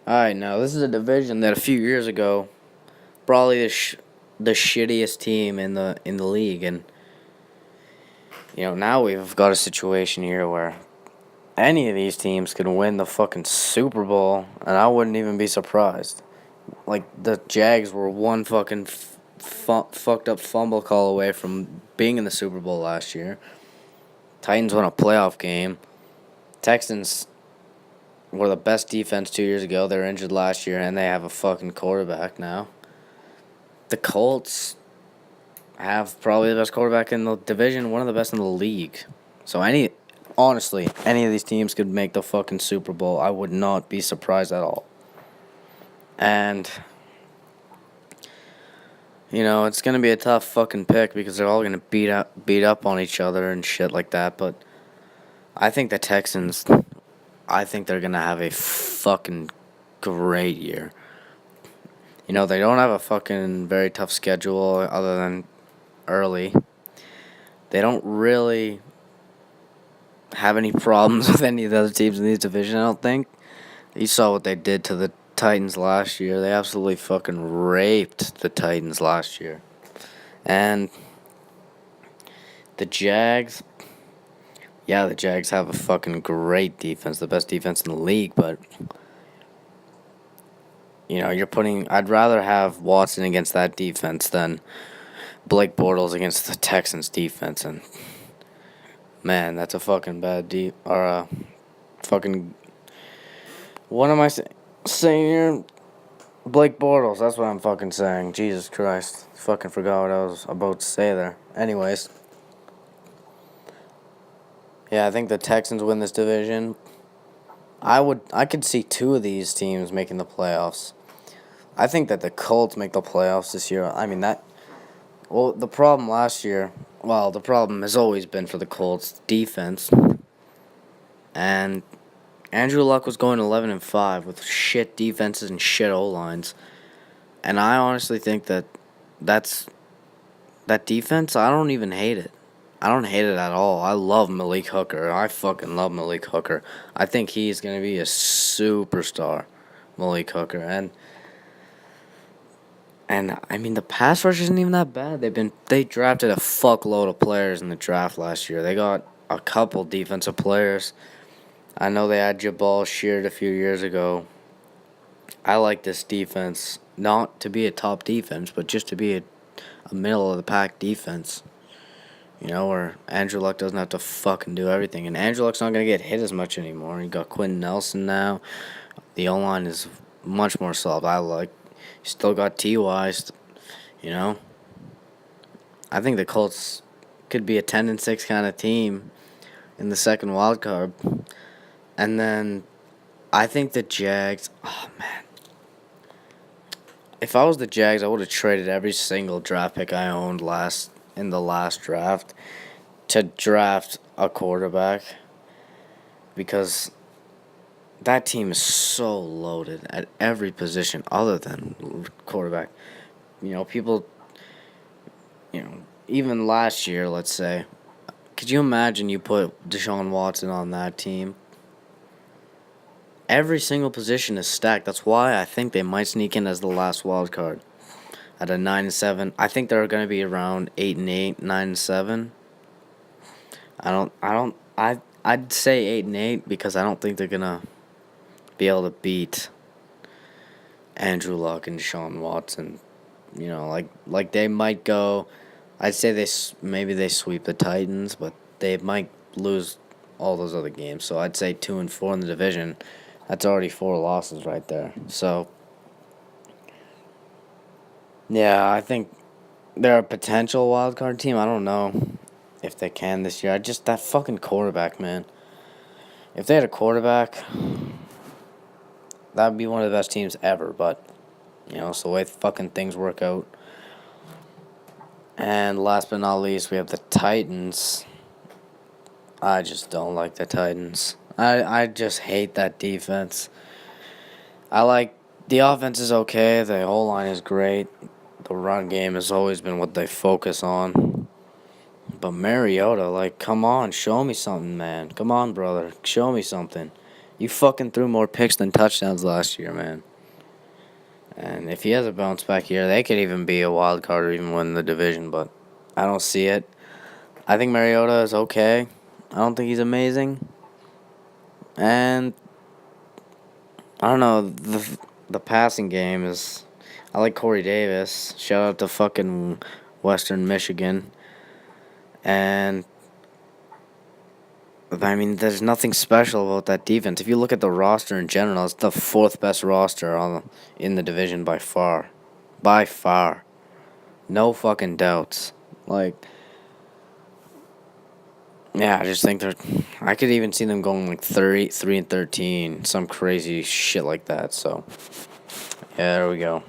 Alright, now this is a division that a few years ago probably the shittiest team in the league, and now we've got a situation here where any of these teams could win the fucking Super Bowl, and I wouldn't even be surprised. Like the Jags were one fucking fucked up fumble call away from being in the Super Bowl last year. Titans won a playoff game. Texans were the best defense 2 years ago. They were injured last year, and they have a fucking quarterback now. The Colts have probably the best quarterback in the division, one of the best in the league. So honestly, any of these teams could make the fucking Super Bowl. I would not be surprised at all. And it's gonna be a tough fucking pick because they're all gonna beat up on each other and shit like that. But I think the Texans, I think they're gonna have a fucking great year. They don't have a fucking very tough schedule other than early. They don't really have any problems with any of the other teams in these divisions, I don't think. You saw what they did to the Titans last year. They absolutely fucking raped the Titans last year. And the Jags, the Jags have a fucking great defense, the best defense in the league, but I'd rather have Watson against that defense than Blake Bortles against the Texans defense, and man, that's a fucking bad what am I saying here? Blake Bortles, that's what I'm fucking saying. Jesus Christ. Fucking forgot what I was about to say there. Anyways. Yeah, I think the Texans win this division. I could see two of these teams making the playoffs. I think that the Colts make the playoffs this year. The problem last year, the problem has always been for the Colts defense. And Andrew Luck was going 11-5 with shit defenses and shit O-lines. And I honestly think that defense, I don't even hate it. I don't hate it at all. I love Malik Hooker. I fucking love Malik Hooker. I think he's going to be a superstar, Malik Hooker. And the pass rush isn't even that bad. They drafted a fuckload of players in the draft last year. They got a couple defensive players. I know they had Jabal Sheard a few years ago. I like this defense, not to be a top defense, but just to be a middle-of-the-pack defense. Where Andrew Luck doesn't have to fucking do everything. And Andrew Luck's not going to get hit as much anymore. You got Quentin Nelson now. The O-line is much more solid. You still got T.Y., I think the Colts could be a 10-6 kind of team in the second wild card. And then I think the Jags, oh man. If I was the Jags, I would have traded every single draft pick I owned in the last draft to draft a quarterback, because that team is so loaded at every position other than quarterback. Even last year, let's say, could you imagine you put Deshaun Watson on that team? Every single position is stacked. That's why I think they might sneak in as the last wild card at a 9-7. I think they're going to be around 8-8, 9-7. I'd say 8-8 because I don't think they're gonna be able to beat Andrew Luck and Deshaun Watson. Like they might go. I'd say maybe they sweep the Titans, but they might lose all those other games. So I'd say 2-4 in the division. That's already 4 losses right there. So yeah, I think they're a potential wild card team. I don't know if they can this year. That fucking quarterback, man. If they had a quarterback, that would be one of the best teams ever. But it's the way fucking things work out. And last but not least, we have the Titans. I just don't like the Titans. I just hate that defense. The offense is okay. The whole line is great. The run game has always been what they focus on. But Mariota, come on, show me something, man. Come on, brother, show me something. You fucking threw more picks than touchdowns last year, man. And if he has a bounce back year, they could even be a wild card or even win the division, but I don't see it. I think Mariota is okay. I don't think he's amazing. And I don't know, the passing game is I like Corey Davis. Shout out to fucking Western Michigan. And I mean, there's nothing special about that defense. If you look at the roster in general, it's the fourth best roster in the division by far. By far. No fucking doubts. Like, yeah, I just think I could even see them going like 33-13, some crazy shit like that. So, yeah, there we go.